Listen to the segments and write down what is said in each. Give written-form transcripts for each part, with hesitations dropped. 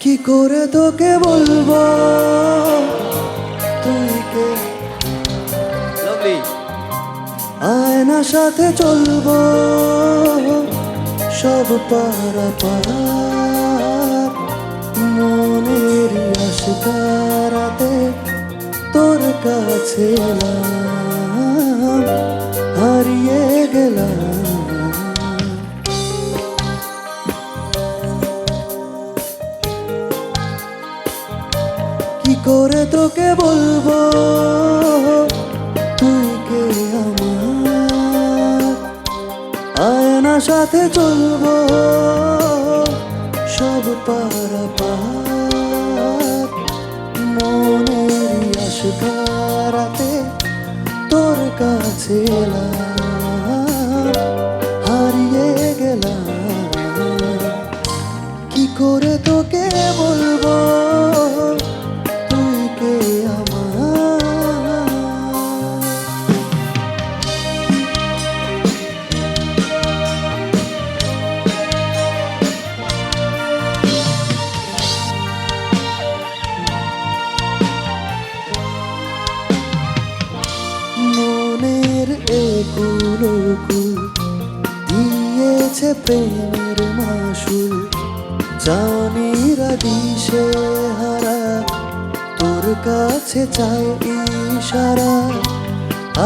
কি করে তোকে বলবো তুই কে, লাভলি। আয়নার সাথে চলবো সব পারা পার, মনের আশকারাতে তোর কাছে এলাম, হারিয়ে গেলাম। কি করে তোকে বলবো তুই কে আমার, আয়নার সাথে চলবো সব পারা পার, মনের আশকারাতে তোর কাছে এলাম, হারিয়ে গেলাম। কি করে তোকে বলবো তুই কে আমার। মনের একুল দিয়েছে প্রেমের মাসুল, জানিরা দিশে হারা তোর কাছে চাই ইশারা,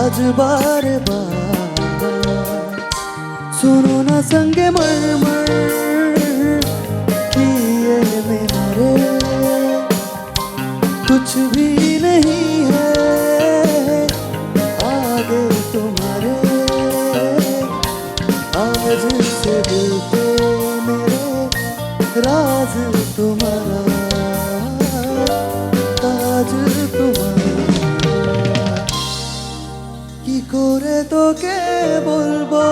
আজ বারে বার सुनो ना संगे मरमर किए मेरा रे, कुछ भी नहीं है आगे तुम्हारे, आज से दिल पे मेरे राज तुम्हारा, ताज तुम्हारा। কি করে তোকে বলবো